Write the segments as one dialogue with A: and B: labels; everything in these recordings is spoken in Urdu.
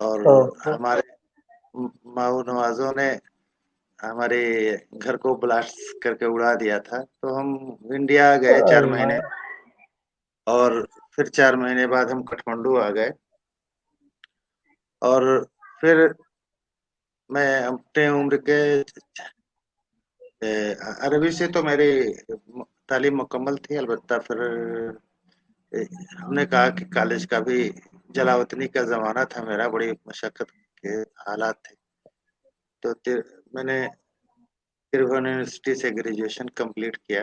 A: اور ہمارے ماؤ نوازوں نے ہمارے گھر کو بلاسٹ کر کے اڑا دیا تھا، تو ہم انڈیا گئے 4 مہینے، اور پھر 4 مہینے بعد ہم کٹھمنڈو آ گئے. اور پھر میں اپنے عمر کے عربی سے تو میری تعلیم مکمل تھی، البتہ پھر ہم نے کہا کہ کالج کا بھی جلاوطنی کا زمانہ تھا میرا، بڑی مشقت کے حالات تھے، تو میں نے تربھن یونیورسٹی سے گریجویشن کمپلیٹ کیا،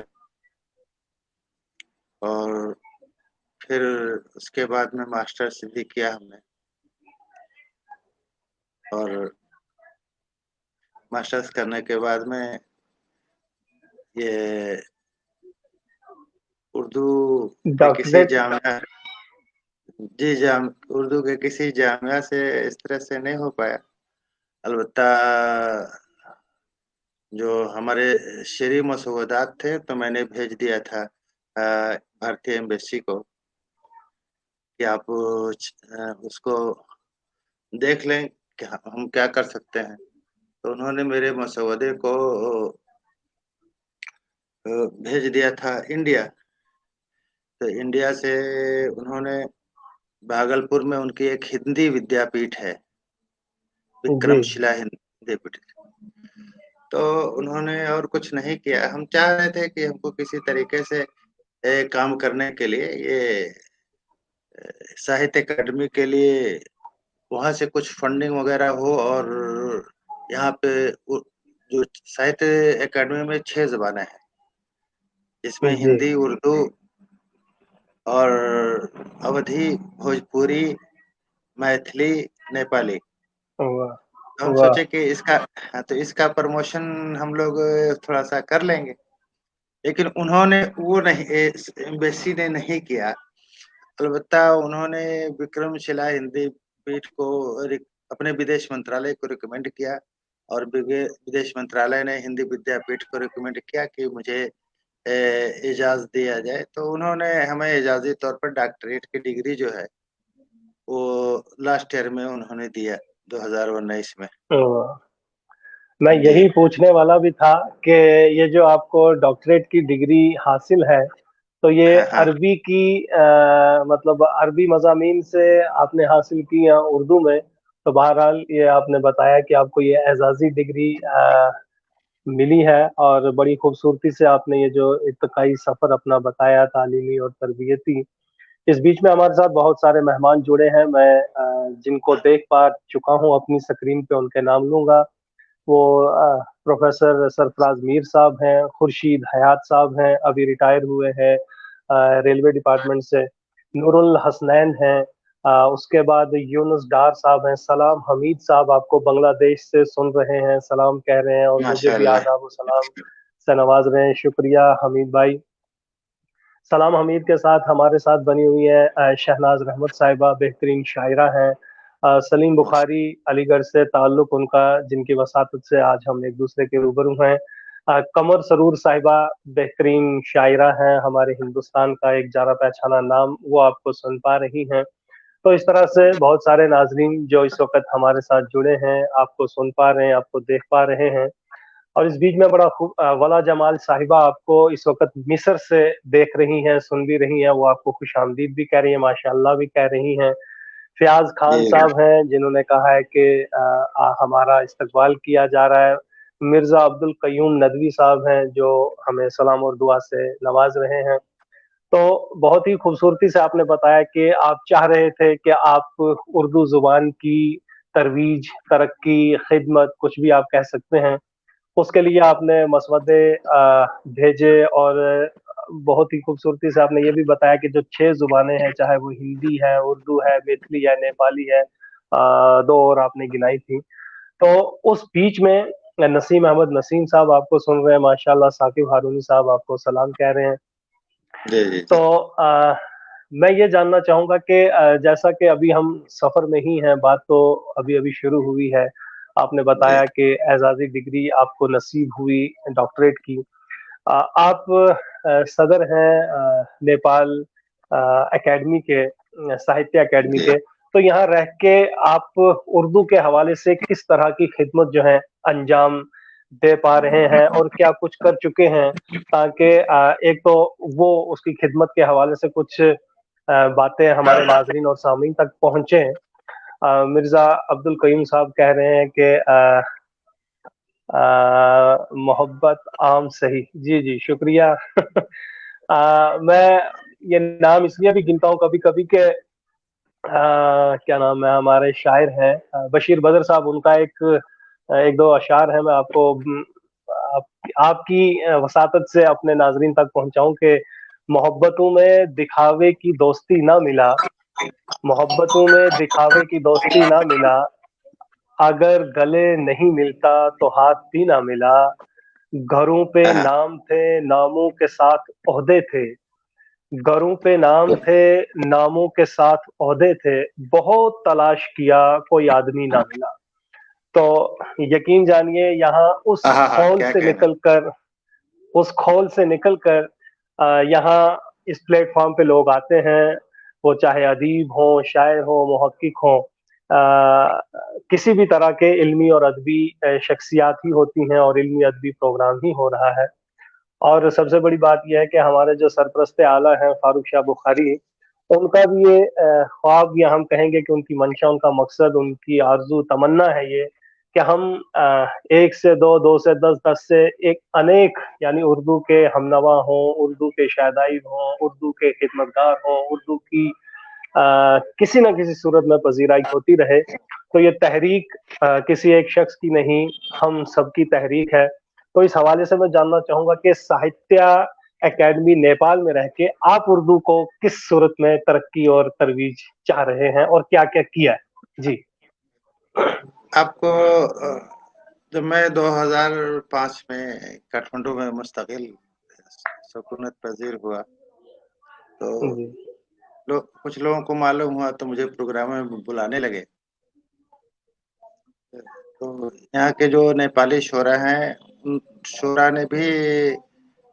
A: اور پھر اس کے بعد میں ماسٹرز بھی کیا ہم نے، اور ماسٹرز کرنے کے بعد میں یہ اردو کے کسی جامعہ اردو کے کسی جامعہ سے اس طرح سے نہیں ہو پایا، البتہ جو ہمارے شرعی مسودات تھے تو میں نے بھیج دیا تھا بھارتی ایمبیسی کو کہ آپ اس کو دیکھ لیں کہ ہم کیا کر سکتے ہیں. تو انہوں نے میرے مسودے کو بھیج دیا تھا انڈیا. تو انڈیا سے انہوں نے بھاگلپور میں ان کی ایک ہندی ودیا پیٹھ ہے، وکرم شیلا ہندی پیٹھ، تو انہوں نے اور کچھ نہیں کیا. ہم چاہ رہے تھے کہ ہم کو کسی طریقے سے کام کرنے کے لیے یہ ساہتیہ اکیڈمی کے لیے وہاں سے کچھ فنڈنگ وغیرہ ہو، اور یہاں پہ جو ساہتیہ اکیڈمی میں 6 زبانیں ہیں، جس میں ہندی، اردو اور اودھی، بھوجپوری، میتھلی، نیپالی. ہم سوچے کہ اس کا پروموشن ہم لوگ تھوڑا سا کر لیں گے، لیکن انہوں نے وہ نہیں، ایمبیسی نے نہیں کیا. البتہ انہوں نے وکرم شیلا ہندی پیٹھ کو اپنے ودیش منترالیہ کو ریکمینڈ کیا، اور ودیش منترالیہ نے ہندی ودیا پیٹھ کو ریکمینڈ کیا کہ مجھے اعزاز دیا جائے. تو انہوں نے ہمیں اعزازی طور پر ڈاکٹریٹ کی ڈگری جو ہے وہ لاسٹ ایئر میں انہوں نے دیا، 2019 میں.
B: میں یہی پوچھنے والا بھی تھا کہ یہ جو آپ کو ڈاکٹریٹ کی ڈگری حاصل ہے تو یہ عربی کی مطلب عربی مضامین سے آپ نے حاصل کی یا اردو میں؟ تو بہرحال یہ آپ نے بتایا کہ آپ کو یہ اعزازی ڈگری ملی ہے، اور بڑی خوبصورتی سے آپ نے یہ جو ارتقائی سفر اپنا بتایا تعلیمی اور تربیتی. اس بیچ میں ہمارے ساتھ بہت سارے مہمان جڑے ہیں، میں جن کو دیکھ پا چکا ہوں اپنی سکرین پہ ان کے نام لوں گا. وہ پروفیسر سرفراز میر صاحب ہیں، خورشید حیات صاحب ہیں، ابھی ریٹائر ہوئے ہیں ریلوے ڈپارٹمنٹ سے، نور الحسنین ہیں، اس کے بعد یونس ڈار صاحب ہیں، سلام حمید صاحب آپ کو بنگلہ دیش سے سن رہے ہیں، سلام کہہ رہے ہیں اور مجھے بھی آداب و سلام سے نواز رہے ہیں. شکریہ حمید بھائی. سلام حمید کے ساتھ ہمارے ساتھ بنی ہوئی ہے شہناز رحمت صاحبہ، بہترین شاعرہ ہیں. سلیم بخاری علی گڑھ سے تعلق ان کا، جن کی وساطت سے آج ہم ایک دوسرے کے روبرو ہیں. قمر سرور صاحبہ بہترین شاعرہ ہیں، ہمارے ہندوستان کا ایک جانا پہچانا نام، وہ آپ کو سن پا رہی ہیں. تو اس طرح سے بہت سارے ناظرین جو اس وقت ہمارے ساتھ جڑے ہیں، آپ کو سن پا رہے ہیں، آپ کو دیکھ پا رہے ہیں. اور اس بیچ میں بڑا خوب ولا جمال صاحبہ آپ کو اس وقت مصر سے دیکھ رہی ہیں، سن بھی رہی ہیں، وہ آپ کو خوش آمدید بھی کہہ رہی ہیں، ماشاء اللہ بھی کہہ رہی ہیں. فیاض خان صاحب ہیں جنہوں نے کہا ہے کہ ہمارا استقبال کیا جا رہا ہے. مرزا عبد القیوم ندوی صاحب ہیں جو ہمیں سلام اور دعا سے نواز رہے ہیں. تو بہت ہی خوبصورتی سے آپ نے بتایا کہ آپ چاہ رہے تھے کہ آپ اردو زبان کی ترویج، ترقی، خدمت، کچھ بھی آپ کہہ سکتے ہیں، اس کے لیے آپ نے مسودے بھیجے، اور بہت ہی خوبصورتی سے آپ نے یہ بھی بتایا کہ جو 6 زبانیں ہیں، چاہے وہ ہندی ہے، اردو ہے، میتھلی ہے، نیپالی ہے، 2 اور آپ نے گنائی تھی. تو اس بیچ میں نسیم احمد نسیم صاحب آپ کو سن رہے ہیں، ماشاءاللہ. ثاقب ہارونی صاحب آپ کو سلام کہہ رہے ہیں. تو میں یہ جاننا چاہوں گا کہ جیسا کہ ابھی ہم سفر میں ہی ہیں، بات تو ابھی ابھی شروع ہوئی ہے. آپ نے بتایا کہ اعزازی ڈگری آپ کو نصیب ہوئی ڈاکٹریٹ کی. آپ صدر ہیں نیپال اکیڈمی کے، ساہتیہ اکیڈمی کے. تو یہاں رہ کے آپ اردو کے حوالے سے کس طرح کی خدمت جو ہے انجام دے پا رہے ہیں اور کیا کچھ کر چکے ہیں، تاکہ ایک تو وہ اس کی خدمت کے حوالے سے کچھ باتیں ہمارے ناظرین اور سامعین تک پہنچیں۔ مرزا عبد القیوم صاحب کہہ رہے ہیں کہ محبت عام صحیح، جی جی شکریہ۔ میں یہ نام اس لیے بھی گنتا ہوں کبھی کبھی کہ کیا نام ہے، ہمارے شاعر ہیں بشیر بدر صاحب، ان کا ایک دو اشعار ہیں، میں آپ کو آپ کی وساطت سے اپنے ناظرین تک پہنچاؤں کہ محبتوں میں دکھاوے کی دوستی نہ ملا، محبتوں میں دکھاوے کی دوستی نہ ملا، اگر گلے نہیں ملتا تو ہاتھ بھی نہ ملا، گھروں پہ نام تھے ناموں کے ساتھ عہدے تھے، گھروں پہ نام تھے ناموں کے ساتھ عہدے تھے، بہت تلاش کیا کوئی آدمی نہ ملا۔ تو یقین جانیے یہاں اس کھول
A: کیا
B: سے
A: کہنا
B: نکل کر یہاں اس پلیٹ فارم پہ لوگ آتے ہیں، وہ چاہے ادیب ہوں، شاعر ہوں، محقق ہوں، کسی بھی طرح کے علمی اور ادبی شخصیات ہی ہوتی ہیں اور علمی ادبی پروگرام ہی ہو رہا ہے۔ اور سب سے بڑی بات یہ ہے کہ ہمارے جو سرپرست اعلیٰ ہیں فاروق شاہ بخاری، ان کا بھی یہ خواب، یا ہم کہیں گے کہ ان کی منشا، ان کا مقصد، ان کی آرزو تمنا ہے یہ کہ ہم ایک سے دو، دو سے دس، دس سے ایک انیک، یعنی اردو کے ہم نوا ہوں، اردو کے شہدائی ہوں، اردو کے خدمتگار ہوں، اردو کی کسی نہ کسی صورت میں پذیرائی ہوتی رہے۔ تو یہ تحریک کسی ایک شخص کی نہیں، ہم سب کی تحریک ہے۔ تو اس حوالے سے میں جاننا چاہوں گا کہ ساہتیہ اکیڈمی نیپال میں رہ کے آپ اردو کو کس صورت میں ترقی اور ترویج چاہ رہے ہیں اور کیا کیا کیا ہے؟ جی
A: آپ کو جب میں 2005 میں کاٹمنڈو میں مستقل سکونت پذیر ہوا تو
B: جی
A: کچھ لوگوں کو معلوم ہوا تو مجھے پروگرام میں بلانے لگے۔ تو یہاں کے جو نیپالی شعرا ہیں، ان شعرا نے بھی،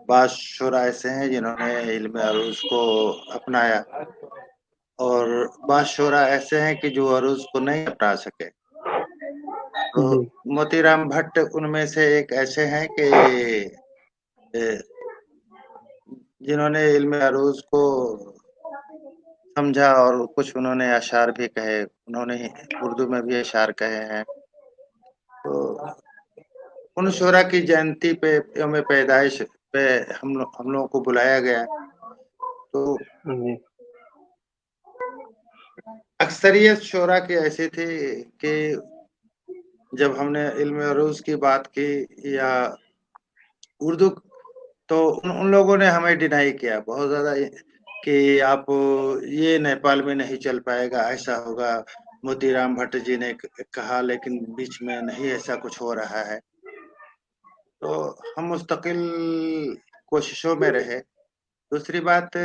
A: بعض شعرا ایسے ہیں جنہوں نے علم عروض کو اپنایا، اور بعض شعرا ایسے ہیں کہ جو عروض کو نہیں اپنا سکے۔ تو
B: جی
A: موتی رام بھٹ ان میں سے ایک ایسے ہیں کہ جنہوں نے علم عروض کو سمجھا، اور کچھ انہوں نے اشعار بھی کہے، انہوں نے اردو میں بھی اشعار کہے ہیں۔ تو ان شعرا کی جینتی پہ، یوم پیدائش پہ ہم لوگوں کو بلایا گیا۔ تو
B: جی
A: اکثریت شعرا کی ایسی تھی کہ جب ہم نے علم عروض کی بات کی یا اردو، تو ان لوگوں نے ہمیں ڈینائی کیا بہت زیادہ کہ آپ یہ نیپال میں نہیں چل پائے گا، ایسا ہوگا۔ موتی رام بھٹ جی نے کہا، لیکن بیچ میں نہیں ایسا کچھ ہو رہا ہے۔ تو ہم مستقل کوششوں میں رہے۔ دوسری بات،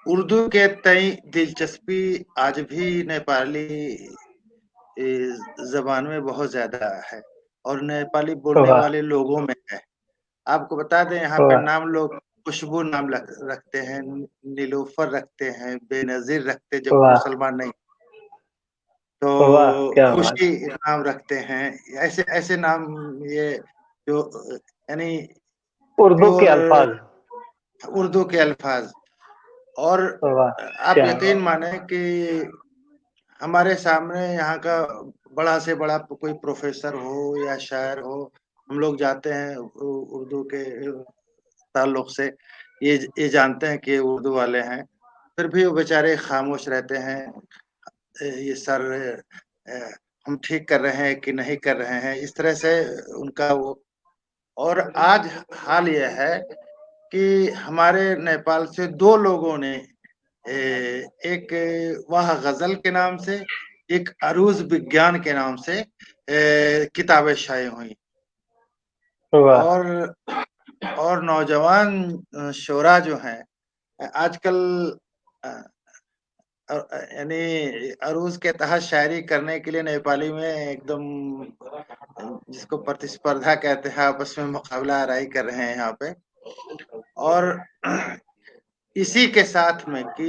A: اردو کے تئیں دلچسپی آج بھی نیپالی زبان میں بہت زیادہ ہے اور نیپالی بولنے
B: واہ
A: والے لوگوں میں ہے۔ آپ کو بتا دیں، یہاں پہ
B: واہ
A: نام لوگ خوشبو نام رکھتے ہیں، نیلوفر رکھتے ہیں، بے نظیر رکھتے ہیں جب وہ
B: واہ
A: مسلمان نہیں، تو
B: واہ، کیا بات!
A: خوشی نام رکھتے ہیں۔ ایسے ایسے نام، یہ جو یعنی
B: اردو
A: پیور
B: کے الفاظ،
A: اردو کے الفاظ۔ اور
B: واہ
A: آپ
B: کیا
A: یقین مانیں کہ ہمارے سامنے یہاں کا بڑا سے بڑا کوئی پروفیسر ہو یا شاعر ہو، ہم لوگ جاتے ہیں اردو کے تعلق سے، یہ جانتے ہیں کہ اردو والے ہیں، پھر بھی وہ بیچارے خاموش رہتے ہیں۔ یہ سر ہم ٹھیک کر رہے ہیں کہ نہیں کر رہے ہیں، اس طرح سے ان کا وہ۔ اور آج حال یہ ہے کہ ہمارے نیپال سے دو لوگوں نے، ایک واہ غزل کے نام سے، ایک عروض وگیان کے نام سے کتابیں شائع ہوئی،
B: واہ
A: اور نوجوان شعرا جو ہیں آج کل یعنی عروض کے تحت شاعری کرنے کے لیے نیپالی میں ایک دم، جس کو پرتسپردھا کہتے ہیں، آپس میں مقابلہ آرائی کر رہے ہیں یہاں پہ۔ اور اسی کے ساتھ میں کہ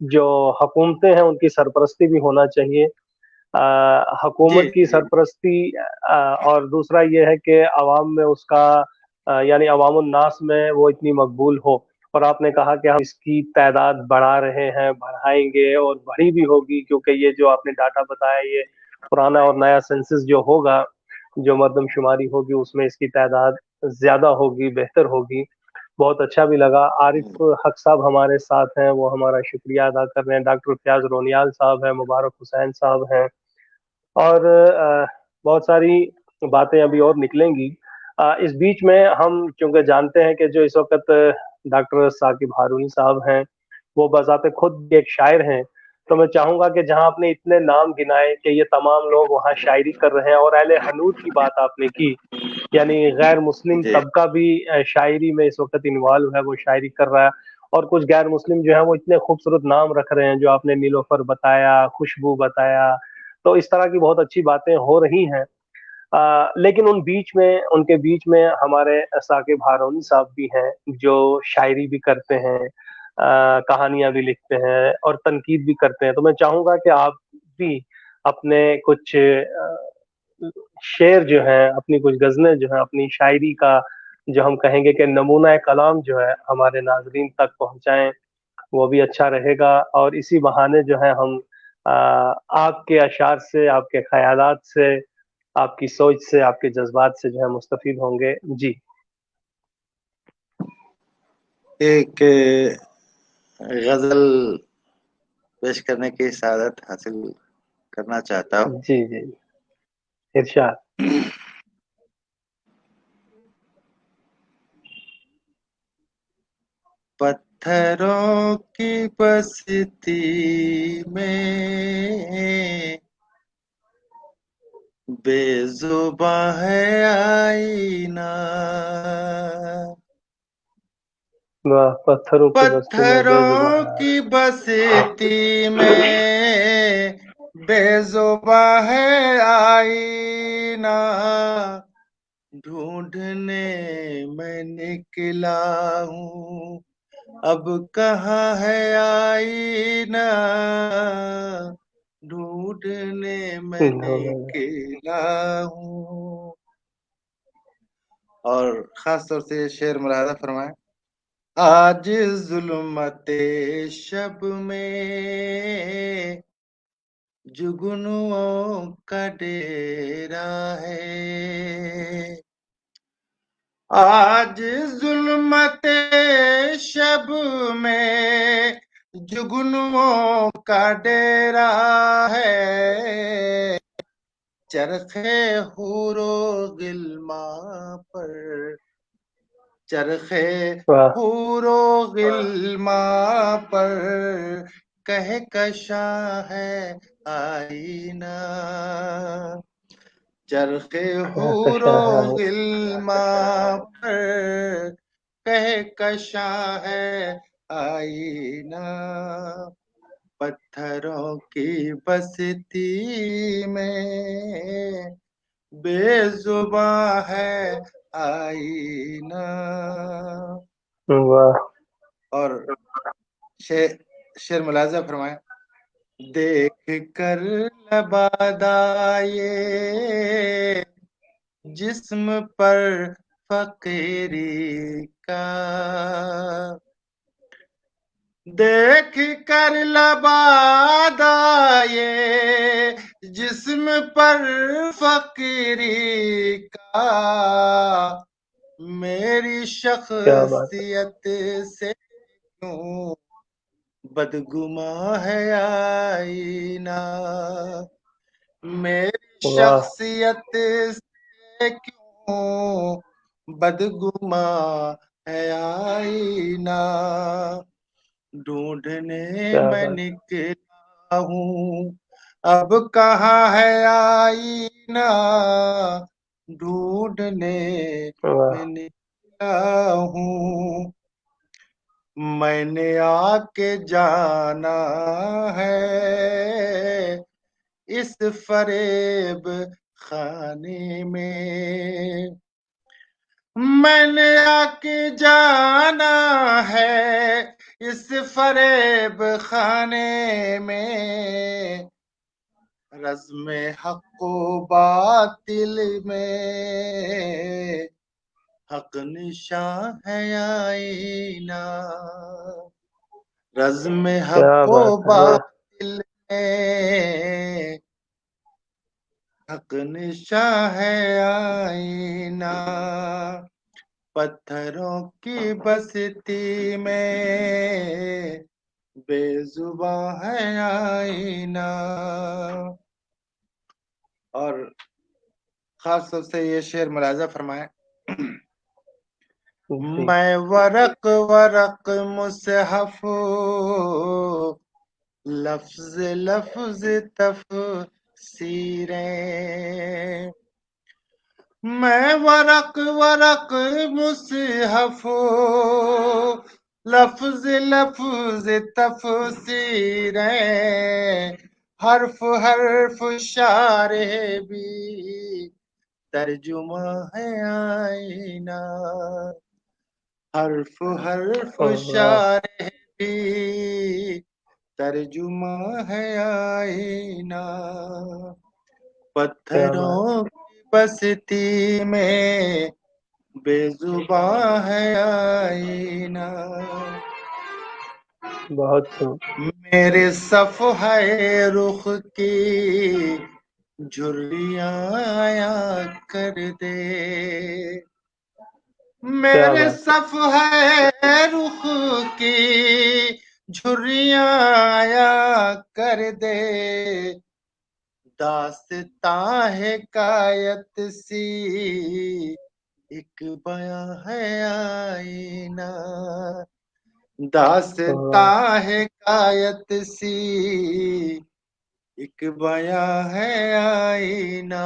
B: جو حکومتیں ہیں ان کی سرپرستی بھی ہونا چاہیے، حکومت کی سرپرستی، اور دوسرا یہ ہے کہ عوام میں اس کا یعنی عوام الناس میں وہ اتنی مقبول ہو۔ اور آپ نے کہا کہ ہم اس کی تعداد بڑھا رہے ہیں، بڑھائیں گے اور بڑھی بھی ہوگی، کیونکہ یہ جو آپ نے ڈاٹا بتایا، یہ پرانا اور نیا سینسس جو ہوگا، جو مردم شماری ہوگی، اس میں اس کی تعداد زیادہ ہوگی، بہتر ہوگی۔ بہت اچھا بھی لگا۔ عارف حق صاحب ہمارے ساتھ ہیں، وہ ہمارا شکریہ ادا کر رہے ہیں، ڈاکٹر فیاض رونیال صاحب ہیں، مبارک حسین صاحب ہیں، اور بہت ساری باتیں ابھی اور نکلیں گی۔ اس بیچ میں ہم چونکہ جانتے ہیں کہ جو اس وقت ڈاکٹر ثاقب ہارونی صاحب ہیں، وہ بذات خود ایک شاعر ہیں، تو میں چاہوں گا کہ جہاں آپ نے اتنے نام گنائے کہ یہ تمام لوگ وہاں شاعری کر رہے ہیں، اور اہل حنود کی بات آپ نے کی، یعنی غیر مسلم طبقہ بھی شاعری میں اس وقت انوالو ہے، وہ شاعری کر رہا ہے، اور کچھ غیر مسلم جو ہیں وہ اتنے خوبصورت نام رکھ رہے ہیں، جو آپ نے نیلوفر بتایا، خوشبو بتایا، تو اس طرح کی بہت اچھی باتیں ہو رہی ہیں۔ لیکن ان کے بیچ میں ہمارے ثاقب ہارونی صاحب بھی ہیں، جو شاعری بھی کرتے ہیں، کہانیاں بھی لکھتے ہیں اور تنقید بھی کرتے ہیں۔ تو میں چاہوں گا کہ آپ بھی اپنے کچھ شعر جو ہیں، اپنی کچھ غزلیں جو ہیں، اپنی شاعری کا جو ہم کہیں گے کہ نمونہ کلام جو ہے، ہمارے ناظرین تک پہنچائیں، وہ بھی اچھا رہے گا۔ اور اسی بہانے جو ہے ہم آپ کے اشعار سے، آپ کے خیالات سے، آپ کی سوچ سے، آپ کے جذبات سے جو ہے مستفید ہوں گے۔ جی
A: ایک غزل پیش کرنے کی سعادت حاصل کرنا چاہتا ہوں۔
B: جی جی ارشاد۔
A: پتھروں کی بستی میں بے زباں ہے آئینہ،
B: پتھروں کی بستی میں بے زباں
A: پتھروں کی بستی میں بے زباں ہے آئینہ، ڈھونڈنے میں نکلا ہوں اب کہاں ہے آئینہ، ڈھونڈنے میں نکلا ہوں۔ اور خاص طور سے یہ شعر ملاحظہ فرمائیں۔ آج ظلمت شب میں جگنوں کا ڈیرا ہے، آج ظلمت شب میں جگنوں کا ڈیرا ہے، چرخے حور و غلمان پر، چرخے حور و غلمان پر کہکشاں ہے آئینہ، چرخے حور و غلمان پر کہکشاں ہے آئینہ، پتھروں کی بستی میں بے زباں ہے آئینہ۔ اور شعر ملاحظہ فرمائیں۔ دیکھ کر لبادائے جسم پر فقیری کا، دیکھ کر لبادائے جسم پر فقیری کا، میری شخصیت سے کیوں بدگماں ہے آئینہ، میری شخصیت سے کیوں بدگماں ہے آئینہ، ڈھونڈنے میں نکلا ہوں اب کہاں ہے آئینہ، ڈھونڈنے میں نکلا ہوں، میں نے آ کے جانا ہے اس فریب خانے میں، میں نے آ کے جانا ہے اس فریب خانے میں، رزم حق و باطل میں حق نشاں ہے آئینہ، رزم حق و باطل میں حق نشاں ہے آئینہ، پتھروں کی بستی میں بے زباں ہے آئینہ۔ اور خاص طور سے یہ شعر ملاحظہ فرمائیں، میں ورق ورق مصحف لفظ لفظ تفسیریں، میں ورق ورق مصحف لفظ لفظ تفسیریں، حرف حرف شارح بھی ترجمہ ہے آئینہ، حرف حرف شارح بھی ترجمہ ہے آئینہ، پتھروں کی بستی میں بے زباں ہے آئینہ،
B: بہت
A: میرے صفحہ رخ کی جھریاں آیا کر دے، میرے صفحہ رخ کی جھریاں آیا کر دے، داستاں حکایت سی ایک بیاں ہے آئینہ، داستاں حکایت سی ایک بیاں ہے آئینہ،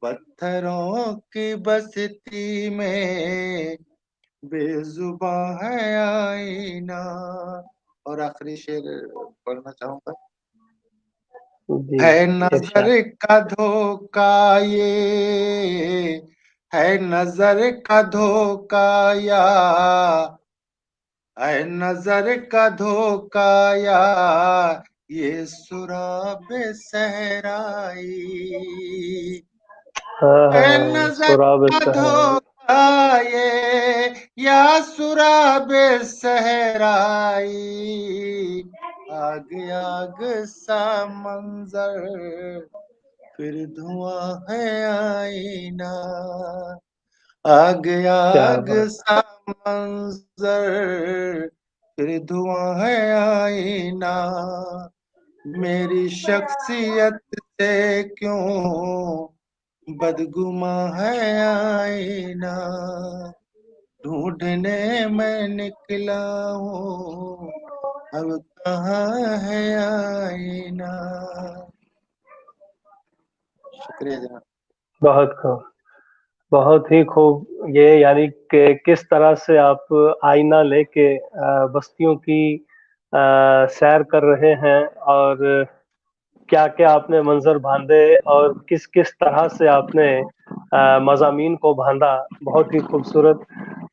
A: پتھروں کی بستی میں بے زباں ہے آئینہ۔ اور آخری شعر پڑھنا چاہوں گا، ہے نظر کا دھوکا یہ، ہے نظر کا دھوکا یا، ہے نظر کا دھوکا یا یہ سراب صحرائی، ہے نظر کا دھوکا یہ یا سراب صحرائی، آگ آگ سا منظر پھر دھواں ہے آئینہ، آگ آگ سا منظر پھر دھواں ہے آئینہ، میری شخصیت سے کیوں بدگماں ہے آئینہ، ڈھونڈنے میں نکلا ہوں اب کہاں ہے آئینہ۔ شکریہ جناب۔
B: بہت خوب، بہت ہی خوب۔ یہ یعنی کہ کس طرح سے آپ آئینہ لے کے بستیوں کی سیر کر رہے ہیں، اور کیا کیا آپ نے منظر باندھے، اور کس کس طرح سے آپ نے مضامین کو باندھا، بہت ہی خوبصورت۔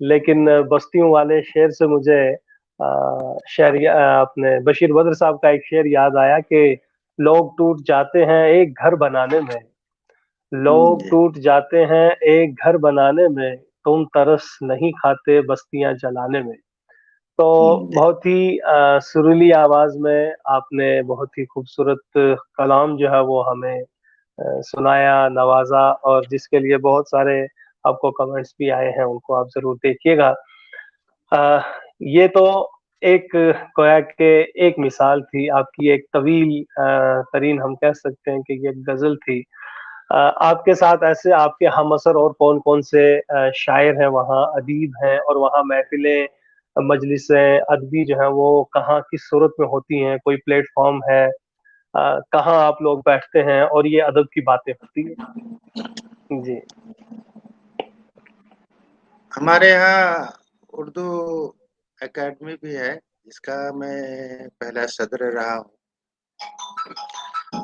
B: لیکن بستیوں والے شعر سے مجھے شعر اپنے بشیر بدر صاحب کا ایک شعر یاد آیا کہ لوگ ٹوٹ جاتے ہیں ایک گھر بنانے میں، لوگ ٹوٹ جاتے ہیں ایک گھر بنانے میں، تم ترس نہیں کھاتے بستیاں جلانے میں۔ تو بہت ہی سریلی آواز میں آپ نے بہت ہی خوبصورت کلام جو ہے وہ ہمیں سنایا، نوازا، اور جس کے لیے بہت سارے آپ کو کمنٹس بھی آئے ہیں، ان کو آپ ضرور دیکھیے گا۔ یہ تو ایک گویا کہ ایک مثال تھی، آپ کی ایک طویل ترین ہم کہہ سکتے ہیں کہ یہ غزل تھی۔ آپ کے ساتھ ایسے آپ کے ہم اثر اور کون کون سے شاعر ہیں وہاں، ادیب ہیں، اور وہاں محفلیں، مجلسیں ادبی جو ہیں وہ کہاں کس صورت میں ہوتی ہیں، کوئی پلیٹ فارم ہے، کہاں آپ لوگ بیٹھتے ہیں اور یہ ادب کی باتیں ہوتی ہیں؟ جی،
A: ہمارے یہاں اردو اکیڈمی بھی ہے، جس کا میں پہلا صدر رہا ہوں،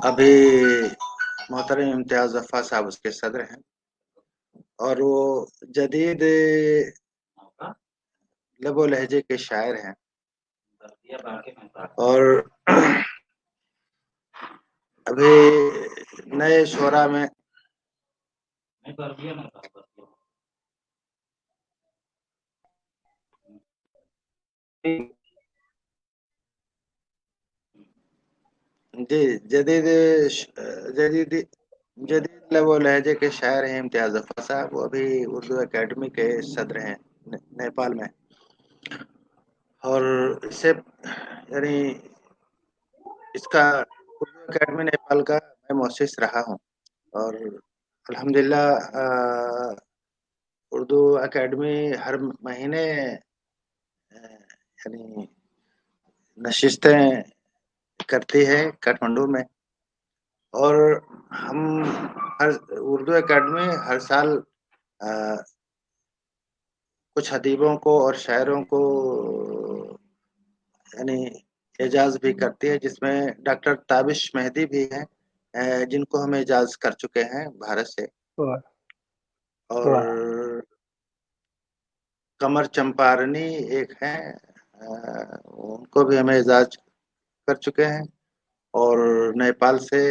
A: ابھی محترم امتیاز ظفر صاحب اس کے صدر ہیں، اور وہ جدید لب و لہجے کے شاعر ہیں، اور ابھی نئے شعرا میں جی جدید جدید لب و لہجے کے شاعر ہیں امتیاز ظفر صاحب، وہ ابھی اردو اکیڈمی کے صدر ہیں نیپال میں، اور اس سے یعنی اس کا اردو اکیڈمی نیپال کا میں مؤسس رہا ہوں، اور الحمدللہ اردو اکیڈمی ہر مہینے یعنی نشستیں کرتی ہے کاٹمانڈو میں، اور ہم اردو اکیڈمی ہر سال کچھ ادیبوں کو اور شاعروں کو یعنی اعزاز بھی کرتی ہے، جس میں ڈاکٹر تابش مہدی بھی ہیں، جن کو ہم اعزاز کر چکے ہیں بھارت سے،
B: واہ
A: اور
B: واہ
A: قمر چمپارنی ایک ہیں، ان کو بھی ہمیں اعزاز کر چکے ہیں، اور نیپال سے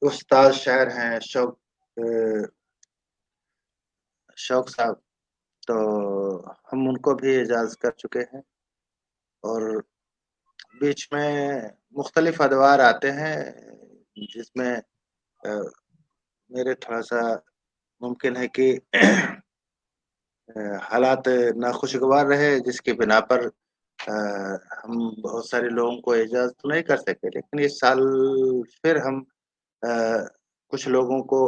A: استاد شاعر ہیں شوق صاحب، تو ہم ان کو بھی اعزاز کر چکے ہیں، اور بیچ میں مختلف ادوار آتے ہیں جس میں میرے تھوڑا سا ممکن ہے کہ حالات ناخوشگوار رہے، جس کی بنا پر ہم بہت سارے لوگوں کو اعزاز تو نہیں کر سکے، لیکن اس سال پھر ہم کچھ لوگوں کو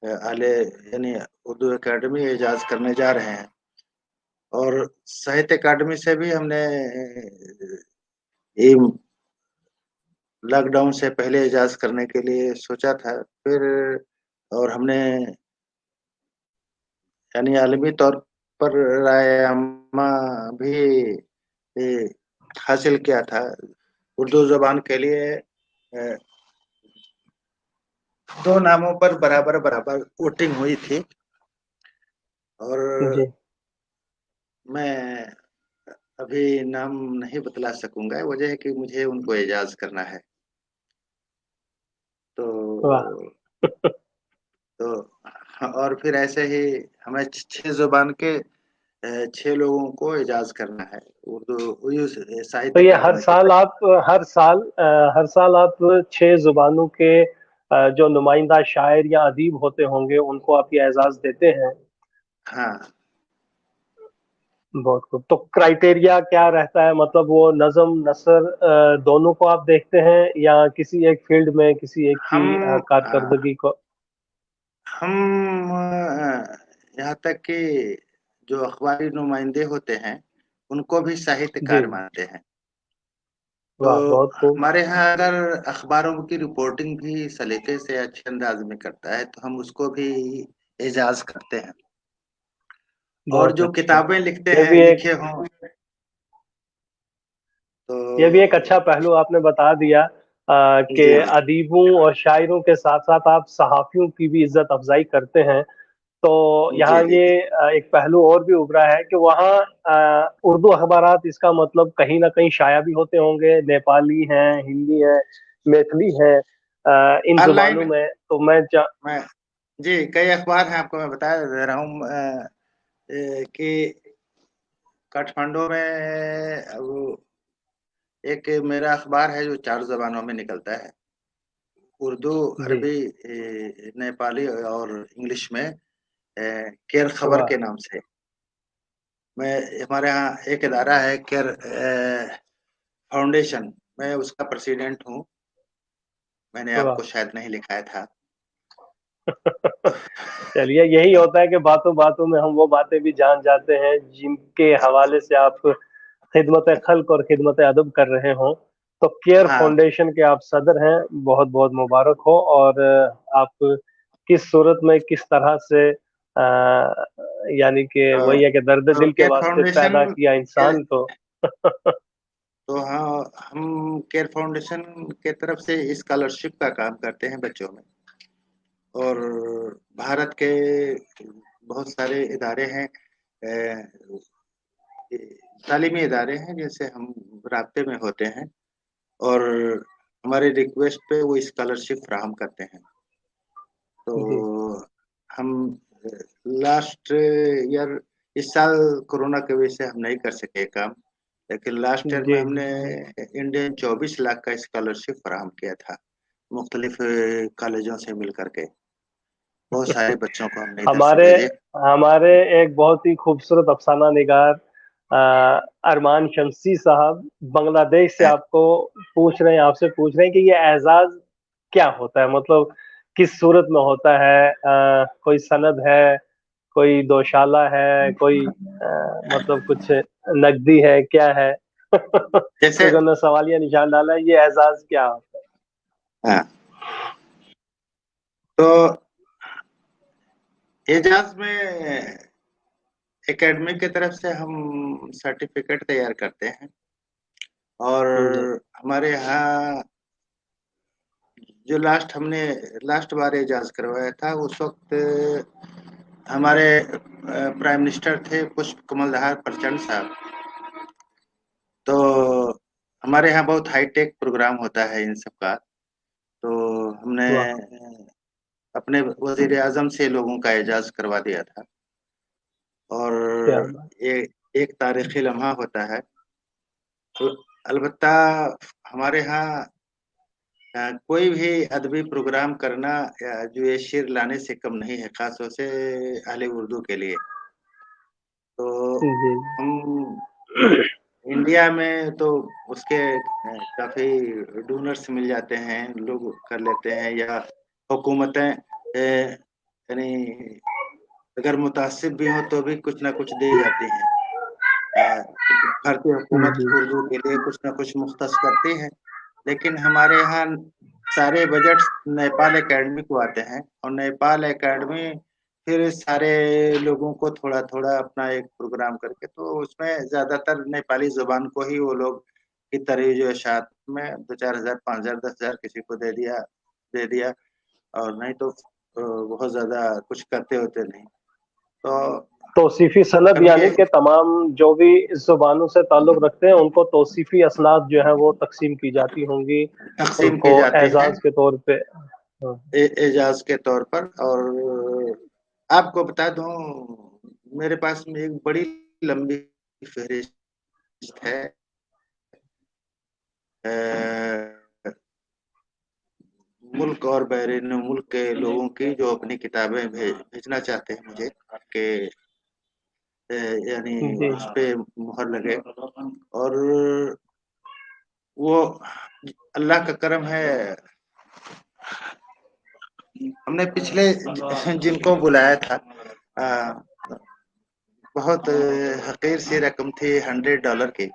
A: یعنی اردو اکیڈمی اعزاز کرنے جا رہے ہیں، اور ساہتیہ اکیڈمی سے بھی ہم نے لاک ڈاؤن سے پہلے اعزاز کرنے کے لیے سوچا تھا، پھر اور ہم نے یعنی عالمی طور پر رائے عامہ بھی حاصل کیا تھا اردو زبان کے لیے، دو ناموں پر برابر ووٹنگ ہوئی تھی، اور
B: جی
A: میں ابھی نام نہیں بتلا سکوں گا، وجہ ہے کہ مجھے ان کو اعزاز کرنا ہے، تو
B: واہ
A: تو اور پھر ایسے ہی ہمیں 6 زبان کے 6 لوگوں کو اعزاز کرنا ہے اردو
B: تو
A: ساہتیہ
B: یہ
A: اکیڈمی کی طرف۔
B: ہر سال آپ 6 زبانوں کے جو نمائندہ شاعر یا ادیب ہوتے ہوں گے ان کو آپ یہ اعزاز دیتے ہیں؟
A: ہاں،
B: بہت خوب۔ تو کرائٹیریا کیا رہتا ہے، مطلب وہ نظم نثر دونوں کو آپ دیکھتے ہیں یا کسی ایک فیلڈ میں کسی ایک کی
A: ہم
B: کارکردگی کو؟
A: ہم یہاں تک کہ جو اخباری نمائندے ہوتے ہیں ان کو بھی ساہتیہ
B: جی
A: کار مانتے ہیں، تو
B: واہ بہت خوب
A: ہمارے ہاں اگر اخباروں کی رپورٹنگ بھی سلیقے سے اچھے انداز میں کرتا ہے تو ہم اس کو بھی اعزاز کرتے ہیں، اور
B: بہت
A: جو
B: اچھا۔
A: کتابیں لکھتے
B: یہ
A: ہیں
B: بھی ایک
A: لکھے ہوں تو
B: یہ بھی ایک اچھا پہلو آپ نے بتا دیا کہ
A: جی
B: ادیبوں اور شاعروں کے ساتھ ساتھ آپ صحافیوں کی بھی عزت افزائی کرتے ہیں، تو
A: جی
B: یہاں
A: جی جی
B: یہ ایک پہلو اور بھی ابھرا ہے کہ وہاں اردو اخبارات اس کا مطلب کہیں نہ کہیں شائع بھی ہوتے ہوں گے، نیپالی ہیں، ہندی ہے، میتھلی ہے، ان
A: آن لائن
B: زبانوں میں تو میں
A: میں جی کئی اخبار ہیں، آپ کو میں بتا دے رہا ہوں کہ کاٹمانڈو میں وہ ایک میرا اخبار ہے جو 4 زبانوں میں نکلتا ہے، اردو،
B: جی
A: عربی، نیپالی اور انگلش میں، کیئر خبر
B: واہ
A: کے نام سے۔ ہمارے ہاں ایک ادارہ ہے کیئر فاؤنڈیشن، میں اس کا پریزیڈنٹ ہوں، میں نے آپ
B: واہ
A: کو شاید نہیں لکھایا تھا۔
B: چلیے، یہی ہوتا ہے کہ باتوں باتوں میں ہم وہ باتیں بھی جان جاتے ہیں جن کے حوالے سے آپ خدمت خلق اور خدمت ادب کر رہے ہوں۔ تو کیئر
A: ہاں،
B: فاؤنڈیشن کے آپ صدر ہیں، بہت بہت مبارک ہو، اور آپ کس صورت میں کس طرح سے یعنی کہ
A: تو
B: وہی ہے کہ درد
A: تو
B: دل کے
A: کیئر
B: واسطے
A: فاؤنڈیشن
B: پیدا کیا
A: کے
B: انسان کو۔
A: تو ہاں، ہم کیئر فاؤنڈیشن کے طرف سے اسکالرشپ کا کام کرتے ہیں بچوں میں، اور بھارت کے بہت سارے ادارے ہیں تعلیمی ادارے ہیں جیسے ہم رابطے میں ہوتے ہیں اور ہمارے ریکویسٹ پہ وہ اسکالرشپ فراہم کرتے ہیں. تو ہم لاسٹ ایئر اس سال کورونا کی وجہ سے ہم نہیں کر سکے کام، لیکن لاسٹ ایئر میں ہم نے انڈین 24 لاکھ کا اسکالرشپ فراہم کیا تھا مختلف کالجوں سے مل کر کے. بہت سارے بچوں کو ہم نے ادھر سے بھیجے.
B: ہمارے ایک بہت ہی خوبصورت افسانہ نگار ارمان شمسی صاحب بنگلہ دیش سے آپ سے پوچھ رہے ہیں کہ یہ اعزاز کیا ہوتا ہے، مطلب کس صورت میں ہوتا ہے، کوئی سند ہے، کوئی دوشالہ ہے، کوئی مطلب کچھ نقدی ہے، کیا ہے؟
A: جیسے
B: انہوں نے سوالیہ نشان ڈالا ہے، یہ اعزاز کیا ہوتا ہے؟
A: ہاں تو اعزاز میں اکیڈمی کی طرف سے ہم سرٹیفکیٹ تیار کرتے ہیں اور ہمارے یہاں جو ہم نے لاسٹ بار اعزاز کروایا تھا اس وقت ہمارے پرائم منسٹر تھے پشپ کمل دہار پرچنڈ صاحب. تو ہمارے یہاں بہت ہائی ٹیک پروگرام ہوتا ہے ان سب کا، تو ہم نے اپنے وزیر اعظم سے لوگوں کا اعزاز کروا دیا تھا اور ایک تاریخی لمحہ ہوتا ہے. تو البتہ ہمارے ہاں کوئی بھی ادبی پروگرام کرنا جو یہ شعر لانے سے کم نہیں ہے، خاص طور سے اہل اردو کے لیے. تو ہم انڈیا میں تو اس کے کافی ڈونرس مل جاتے ہیں، لوگ کر لیتے ہیں، یا حکومتیں یعنی اگر متاثر بھی ہوں تو بھی کچھ نہ کچھ دے جاتی ہیں. بھارتی حکومت اردو کے لیے کچھ نہ کچھ مختص کرتی ہے، لیکن ہمارے یہاں سارے بجٹ نیپال اکیڈمی کو آتے ہیں اور نیپال اکیڈمی پھر سارے لوگوں کو تھوڑا تھوڑا اپنا ایک پروگرام کر کے، تو اس میں زیادہ تر نیپالی زبان کو ہی وہ لوگ کی ترویج و اشاعت میں 2-4 ہزار 5,000 10,000 کسی کو دے دیا اور نہیں تو بہت زیادہ کچھ کرتے ہوتے نہیں. تو
B: توصیفی سند یعنی کہ تمام جو بھی اس زبانوں سے تعلق رکھتے ہیں ان کو توصیفی اسناد جو ہے وہ تقسیم کی جاتی ہوں گی ان
A: تقسیم
B: کو
A: کی جاتی ہیں
B: اعزاز کے طور پہ.
A: اعزاز کے طور پر. اور آپ کو بتا دوں میرے پاس میں ایک بڑی لمبی فہرست ہے ملک اور بیرون ملک کے لوگوں کی جو اپنی کتابیں بھیجنا چاہتے ہیں مجھے کہ یعنی اس پہ مہر لگے. اور وہ اللہ کا کرم ہے، ہم نے پچھلے جن کو بلایا تھا بہت حقیر سی رقم تھی $100 کی.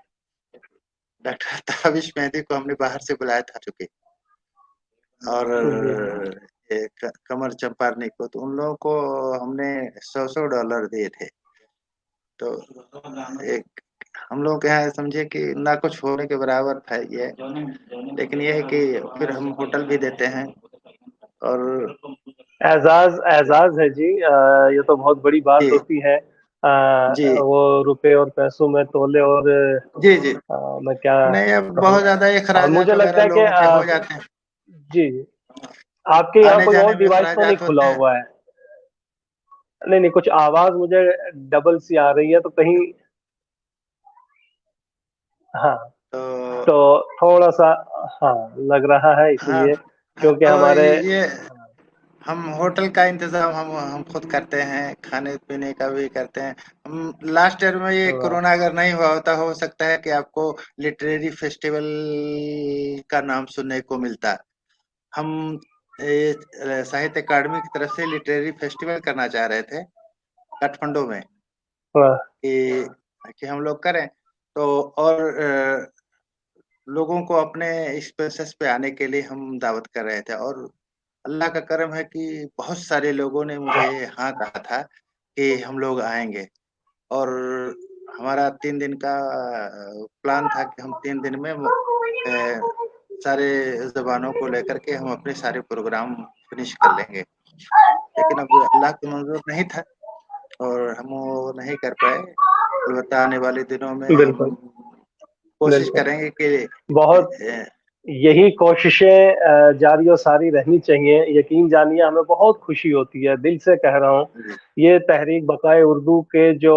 A: ڈاکٹر تابش مہندی کو ہم نے باہر سے بلایا تھا چکے، اور کمر چمپارنی کو، تو ان لوگوں کو ہم نے $100 دیے تھے. تو ایک ہم لوگ کے یہاں سمجھے کہ نہ کچھ ہونے کے برابر تھا یہ، لیکن یہ ہے کہ پھر ہم ہوٹل بھی دیتے ہیں. اور
B: اعزاز ہے جی، یہ تو بہت بڑی بات ہوتی ہے.
A: جی
B: وہ روپے اور پیسوں میں تولے اور
A: جی جی
B: میں کیا
A: نہیں، اب
B: کہوں.
A: بہت زیادہ اخراجات
B: مجھے
A: وغیرہ
B: لگتا ہے کہ
A: لوگوں کے ہو جاتے ہیں،
B: جی آپ کے یہاں
A: آنے
B: کوئی اور
A: جانے میں
B: ڈیوائس تو نہیں
A: اخراجات
B: کھلا
A: ہوتے ہیں.
B: ہوا ہے؟ نہیں کچھ آواز مجھے ڈبل سی آ رہی ہے، تو کہیں ہاں تو تھوڑا سا لگ رہا ہے، اسی
A: ہاں
B: لیے کیونکہ
A: تو
B: ہمارے
A: یہ ہم ہوٹل کا انتظام ہم خود کرتے ہیں، کھانے پینے کا بھی کرتے ہیں. ہم لاسٹ ایئر میں یہ کورونا اگر نہیں ہوا ہوتا ہو سکتا ہے کہ آپ کو لٹریری فیسٹیول کا نام سننے کو ملتا. ہم ساہتیہ اکیڈمی کی طرف سے لٹریری فیسٹیول کرنا چاہ رہے تھے کاٹھمنڈو میں کہ ہم لوگ کریں، تو اور لوگوں کو اپنے اسپیسز پہ آنے کے لیے ہم دعوت کر رہے تھے. اور اللہ کا کرم ہے کہ بہت سارے لوگوں نے مجھے ہاں کہا تھا کہ ہم لوگ آئیں گے. اور ہمارا 3 دن کا پلان تھا کہ ہم 3 دن میں سارے زبانوں کو لے کر کے ہم اپنے سارے پروگرام فنش کر لیں گے، لیکن اب اللہ کی منظور نہیں تھا اور ہم وہ نہیں کر پائے. البتہ آنے والے دنوں میں ہم
B: بالکل
A: کوشش
B: بالکل
A: کریں گے کہ
B: بہت یہی کوششیں جاری و ساری رہنی چاہیے. یقین جانیے ہمیں بہت خوشی ہوتی ہے، دل سے کہہ رہا ہوں. یہ تحریک بقائے اردو کے جو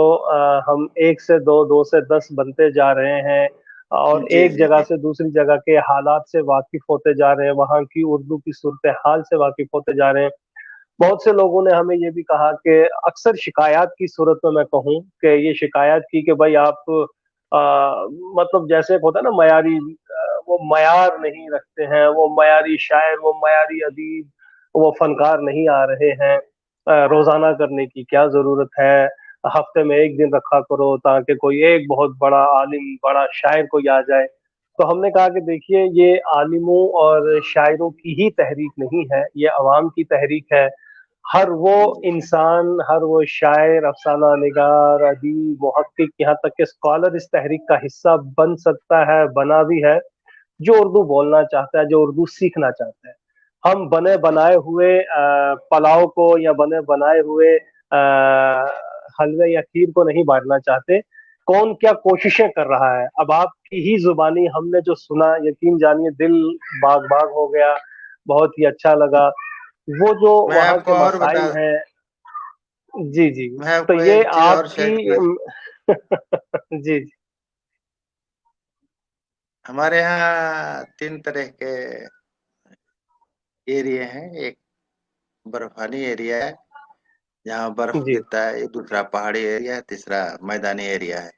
B: ہم 1 سے 2، 2 سے 10 بنتے جا رہے ہیں اور
A: جی
B: ایک
A: جی
B: جگہ
A: جی
B: سے دوسری جگہ کے حالات سے واقف ہوتے جا رہے ہیں، وہاں کی اردو کی صورتحال سے واقف ہوتے جا رہے ہیں. بہت سے لوگوں نے ہمیں یہ بھی کہا کہ اکثر شکایات کی صورت میں کہوں کہ یہ شکایت کی کہ بھائی آپ مطلب جیسے ایک ہوتا ہے نا معیاری، وہ معیار نہیں رکھتے ہیں، وہ معیاری شاعر، وہ معیاری ادیب، وہ فنکار نہیں آ رہے ہیں. روزانہ کرنے کی کیا ضرورت ہے، ہفتے میں 1 دن رکھا کرو تاکہ کوئی ایک بہت بڑا عالم، بڑا شاعر کوئی آ جائے. تو ہم نے کہا کہ دیکھیے یہ عالموں اور شاعروں کی ہی تحریک نہیں ہے، یہ عوام کی تحریک ہے. ہر وہ
A: جی
B: انسان، ہر وہ شاعر، افسانہ نگار، ادیب، محقق، یہاں تک کہ اسکالر اس تحریک کا حصہ بن سکتا ہے، بنا بھی ہے، جو اردو بولنا چاہتا ہے، جو اردو سیکھنا چاہتا ہے. ہم بنے بنائے ہوئے پلاؤ کو یا بنے بنائے ہوئے حلوے یا کھیر کو نہیں بانٹنا چاہتے. کون کیا کوششیں کر رہا ہے، اب آپ کی ہی زبانی ہم نے جو سنا، یقین جانیے دل باغ باغ ہو گیا، بہت ہی اچھا لگا. وہ جو
A: میں
B: وہاں
A: آپ کو
B: کے
A: اور بتا
B: مسائل ہیں. جی جی.
A: میں آپ
B: تو
A: کو
B: یہ
A: ایک چیز اور
B: آپ کی
A: شیئر کر
B: جی جی.
A: ہمارے یہاں 3 طرح کے ایریا ہیں. ایک برفانی ایریا ہے جہاں برف
B: جی
A: گرتا ہے، دوسرا پہاڑی ایریا ہے، تیسرا میدانی ایریا ہے.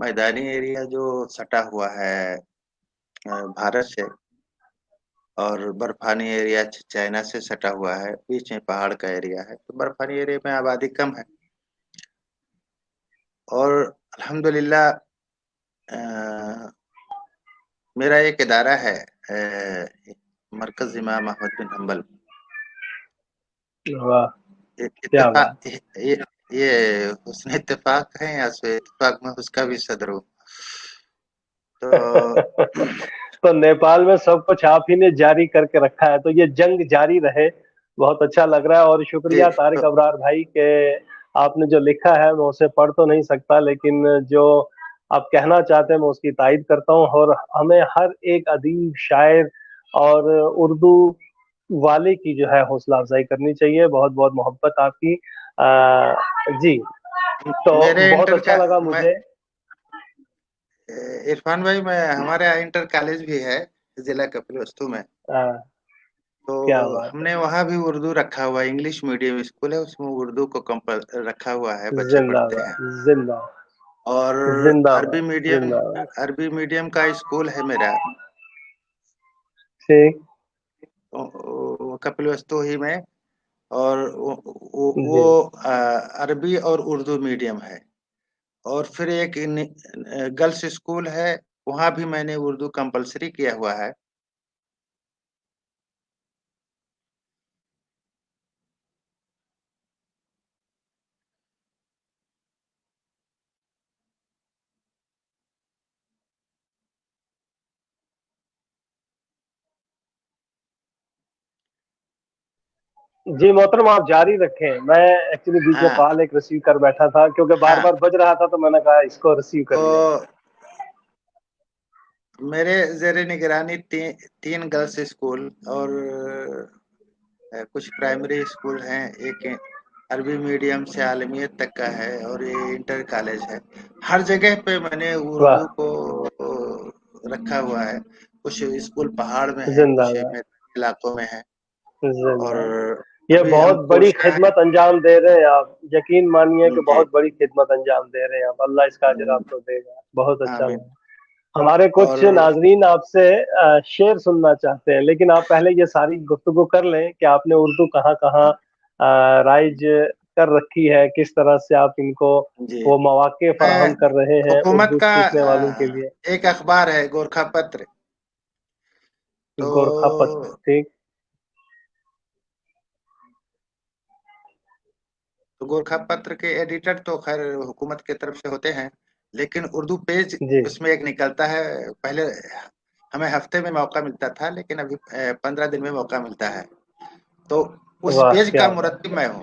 A: میدانی ایریا جو سٹا ہوا ہے بھارت سے، اور برفانی ایریا چائنا سے سٹا ہوا ہے، بیچ میں پہاڑ کا ایریا ہے. تو برفانی ایریا میں آبادی کم ہے، اور الحمدللہ میرا ایک ادارہ ہے، مرکز امام احمد بن حنبل.
B: واہ کیا بات.
A: اتفاق یہ حسن اتفاق ہے یا سو اتفاق میں اس کا بھی صدر ہوں. تو
B: تو نیپال میں سب کچھ آپ ہی نے جاری کر کے رکھا ہے، تو یہ جنگ جاری رہے. بہت اچھا لگ رہا ہے، اور
A: جی
B: شکریہ طارق ابرار بھائی کہ آپ نے جو لکھا ہے میں اسے پڑھ تو نہیں سکتا، لیکن جو آپ کہنا چاہتے ہیں میں اس کی تائید کرتا ہوں. اور ہمیں ہر ایک ادیب، شاعر اور اردو والے کی جو ہے حوصلہ افزائی کرنی چاہیے. بہت بہت محبت آپ کی. جی. تو
A: میرے
B: بہت
A: انٹر
B: اچھا
A: کا
B: لگا
A: میں
B: مجھے.
A: عرفان بھائی، میں ہمارے یہاں انٹر کالج بھی ہے ضلع کپل وستو میں. تو
B: کیا بات
A: ہم نے وہاں بھی اردو رکھا ہوا ہے. انگلش میڈیم اسکول ہے، اس میں اردو کو رکھا ہوا ہے،
B: ہے.
A: بچے
B: زندہ
A: پڑھتے ہیں.
B: باد زندہ
A: اور
B: زندہ
A: عربی
B: باد
A: میڈیم
B: زندہ باد.
A: عربی میڈیم کا اسکول ہے میرا،
B: ٹھیک.
A: کپل وستو ہی میں. اور وہ
B: جی
A: عربی اور اردو میڈیم ہے. اور پھر ایک گرلس اسکول ہے، وہاں بھی میں نے اردو کمپلسری کیا ہوا ہے.
B: جی محترم آپ جاری رکھیں. میں ایکچولی بیچ میں
A: ہاں،
B: کال ایک ریسیو کر بیٹھا تھا، کیونکہ بار
A: ہاں.
B: بار بج رہا تھا، تو میں نے کہا اس کو ریسیو کر
A: تو
B: لیں.
A: میرے زیر نگرانی 3 گرلس اسکول اور کچھ پرائمری اسکول ہیں. ایک عربی میڈیم سے عالمیت تک کا ہے، اور یہ انٹر کالج ہے. ہر جگہ پہ میں نے
B: واہ
A: اردو کو رکھا ہوا ہے. کچھ اسکول پہاڑ میں ہے،
B: زندہ
A: کچھ
B: باد
A: علاقوں میں ہے. اور
B: زندہ. یہ
A: ابھی ہم
B: بہت بڑی
A: کوشاں
B: خدمت انجام دے رہے ہیں آپ. یقین مانیے کہ
A: جی.
B: بہت بڑی خدمت انجام دے رہے ہیں آپ. اللہ اس کا اجر آپ کو دے گا. بہت اچھا
A: آمین.
B: لگا. ہمارے
A: اور
B: کچھ ناظرین آپ سے شعر سننا چاہتے ہیں، لیکن آپ پہلے یہ ساری گفتگو کر لیں کہ آپ نے اردو کہاں کہاں رائج کر رکھی ہے، کس طرح سے آپ ان کو
A: جی،
B: وہ مواقع
A: میں
B: فراہم کر رہے ہیں
A: حکومت
B: اردو
A: کا
B: سیکھنے والوں کے لیے.
A: ایک اخبار ہے گورکھا پتر. تو
B: گورکھا پتر. ٹھیک.
A: تو گورکھا پتر کے ایڈیٹر تو خیر حکومت کی طرف سے ہوتے ہیں، لیکن اردو پیج
B: جی
A: اس میں ایک نکلتا ہے. پہلے ہمیں ہفتے میں موقع ملتا تھا، لیکن ابھی 15 دن میں موقع ملتا ہے. تو اس
B: واہ
A: پیج کا
B: کیا بات.
A: مرتب میں ہوں.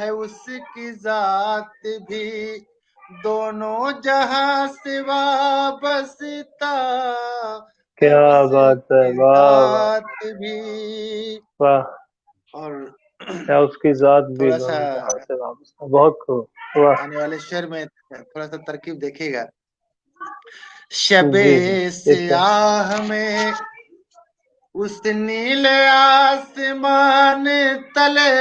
A: ہے اس کی ذات بھی دونوں جہاں سے وابستہ ہے
B: کیا
A: اس
B: بات ہے،
A: کی
B: واہ واہ
A: ذات بھی.
B: واہ.
A: اور
B: کیا اس کی ذات بھی
A: تھوڑا سا
B: دونوں جہاں سے وابستہ. بہت خوب. واہ.
A: آنے والے شعر میں تھوڑا سا ترکیب دیکھیے گا. شب
B: جی جی
A: سیاہ میں اس نیل آسمان تلے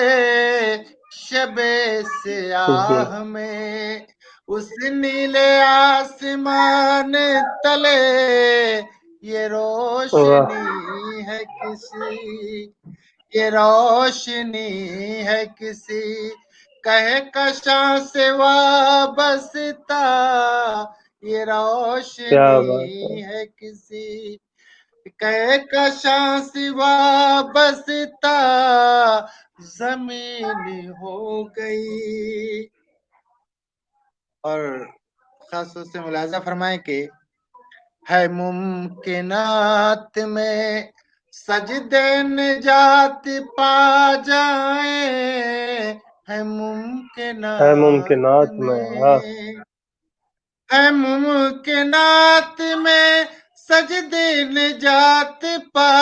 A: شب
B: جی
A: سیاہ میں اس نیل آسمان تلے یہ
B: واہ.
A: روشنی ہے کسی یہ روشنی ہے کسی کہکشاں سے وابستہ یہ
B: کیا بات ہے.
A: روشنی ہے کسی کہکشاں سے وابستہ زمین ہو گئی. اور خاص طور سے ملاحظہ فرمائیں کہ ہے ممکنات میں سجدے نجات پا جائیں ہے
B: ہے
A: ممکنات
B: ممکنات میں. واہ.
A: میں ہے ممکنات میں سجدے نجات پا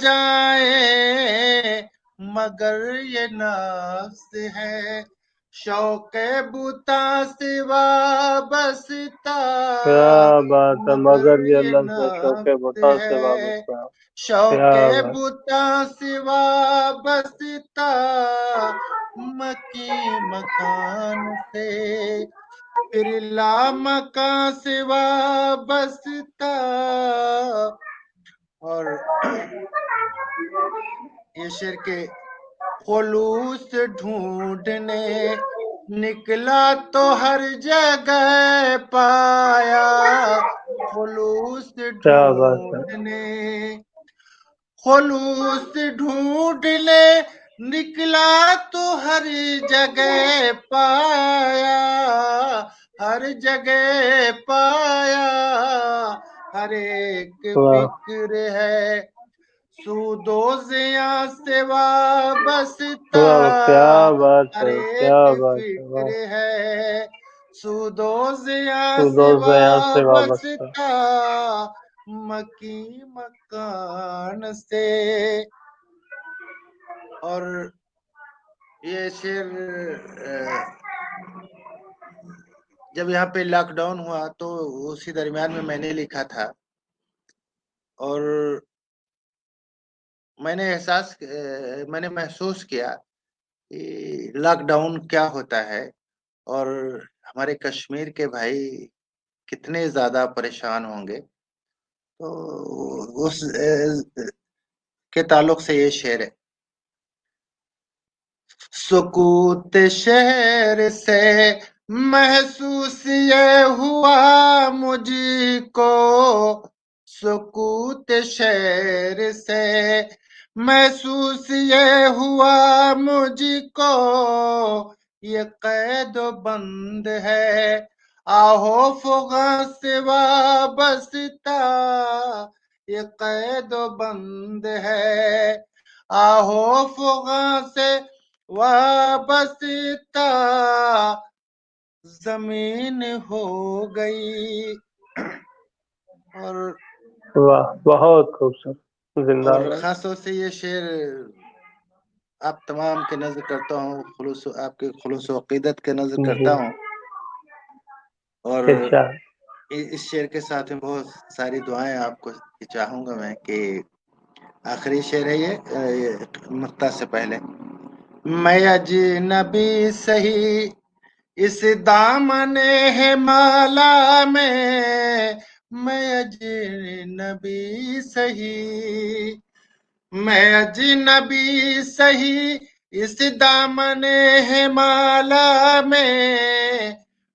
A: جائیں مگر یہ نفس ہے شوق بتا سے وابستہ
B: کیا بات ہے،
A: مگر
B: مگر یہ
A: یہ
B: لفظ شوق
A: نفس
B: بتا سے
A: ہے
B: وابستہ.
A: شوق
B: کیا بات.
A: بتا سے وابستہ مکی مکان سے پھر لامکاں سے وابستہ. اور یہ شعر کے خلوص ڈھونڈنے نکلا تو ہر جگہ پایا خلوص
B: کیا بات ہے.
A: ڈھونڈنے خلوص ڈھونڈ لے نکلا تو ہر جگہ پایا ہر جگہ پایا ہر ایک
B: واہ.
A: فکر ہے سود و زیاں سے وابستہ
B: واہ. کیا بات
A: ہر
B: ہے، کیا
A: ایک
B: بات ہے.
A: فکر
B: واہ.
A: ہے سود و زیاں
B: سود
A: سے
B: و زیاں سے وابستہ.
A: وابستہ مکی مکان سے. اور یہ شعر جب یہاں پہ لاک ڈاؤن ہوا تو اسی درمیان میں نے لکھا تھا اور میں نے محسوس کیا کہ لاک ڈاؤن کیا ہوتا ہے اور ہمارے کشمیر کے بھائی کتنے زیادہ پریشان ہوں گے. تو اس کے تعلق سے یہ شعر ہے. سکوت شہر سے محسوس یہ ہوا مجھ کو سکوت شہر سے محسوس یہ ہوا مجھ کو یہ قید و بند ہے آہو فغاں سے وابستہ یہ قید و بند ہے آہو فغاں سے وابستہ زمین ہو گئی. اور
B: واہ، بہت خوبصورت. زندہ
A: اور
B: باد.
A: خاص طور سے یہ شعر آپ تمام کے نظر کرتا ہوں آپ کے خلوص و عقیدت کے نظر کرتا
B: جی
A: ہوں. اور
B: ارشاد.
A: اس شعر کے ساتھ میں بہت ساری دعائیں آپ کو چاہوں گا میں کہ آخری شعر ہے یہ مقطع سے پہلے. میں اجنبی سہی اس دامن ہمالا میں اجنبی سہی میں اجنبی سہی اس دامن ہمالا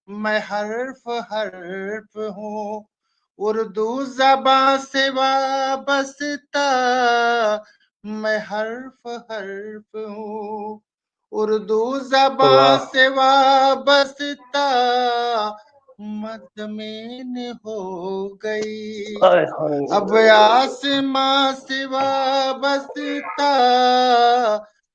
A: میں حرف حرف ہوں اردو زبان سے وابستہ میں حرف حرف ہوں اردو زبان
B: واہ.
A: سے وابستہ مضمین ہو گئی
B: ہائے ہائے.
A: اب آسماں سے وابستہ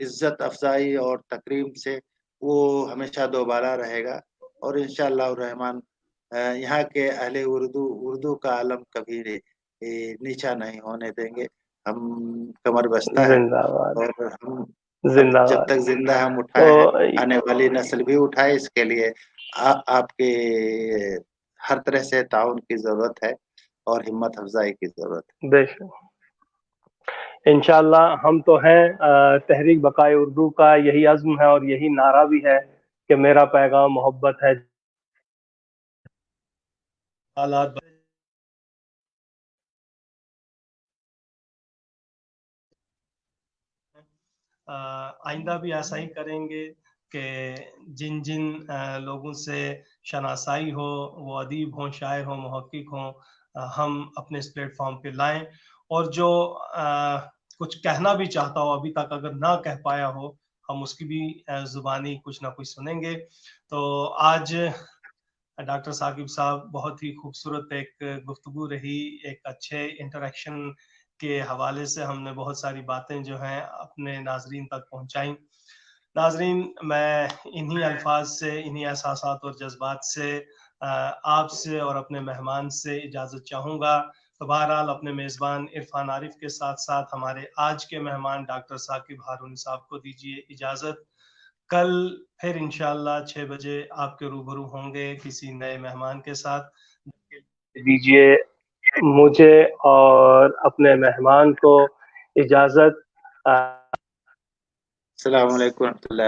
A: عزت افزائی اور تکریم سے وہ ہمیشہ دوبالا رہے گا، اور انشاءاللہ الرحمن یہاں کے اہل اردو کا علم کبھی نیچا نہیں ہونے دیں گے۔ ہم کمر بستہ ہیں،
B: زندہ باد،
A: اور ہم
B: زندہ
A: جب
B: باد۔
A: تک زندہ ہم
B: تو
A: اٹھائے ہیں، آنے والی نسل بھی اٹھائے۔ اس کے لیے آپ کے ہر طرح سے تعاون کی ضرورت ہے اور ہمت افزائی کی ضرورت ہے۔
B: بے شک انشاءاللہ ہم تو ہیں، تحریک بقائے اردو کا یہی عزم ہے اور یہی نعرہ بھی ہے کہ میرا پیغام محبت ہے۔ حالات آئندہ بھی ایسا ہی کریں گے کہ جن جن لوگوں سے شناسائی ہو، وہ ادیب ہوں، شاعر ہوں، محقق ہوں، ہم اپنے اس پلیٹ فارم پہ لائیں، اور جو کچھ کہنا بھی چاہتا ہو ابھی تک اگر نہ کہہ پایا ہو، ہم اس کی بھی زبانی کچھ نہ کچھ سنیں گے۔ تو آج ڈاکٹر ثاقب صاحب بہت ہی خوبصورت ایک گفتگو رہی، ایک اچھے انٹریکشن کے حوالے سے ہم نے بہت ساری باتیں جو ہیں اپنے ناظرین تک پہنچائیں۔ ناظرین، میں انہی الفاظ سے، انہی احساسات اور جذبات سے آپ سے اور اپنے مہمان سے اجازت چاہوں گا۔ تو بہرحال اپنے میزبان عرفان عارف کے ساتھ ساتھ ہمارے آج کے مہمان ڈاکٹر ثاقب ہارونی صاحب کو دیجیے اجازت۔ کل پھر انشاءاللہ 6 بجے آپ کے روبرو ہوں گے کسی نئے مہمان کے ساتھ۔ دیجیے مجھے اور اپنے مہمان کو اجازت۔
A: السلام علیکم ورحمۃ اللہ۔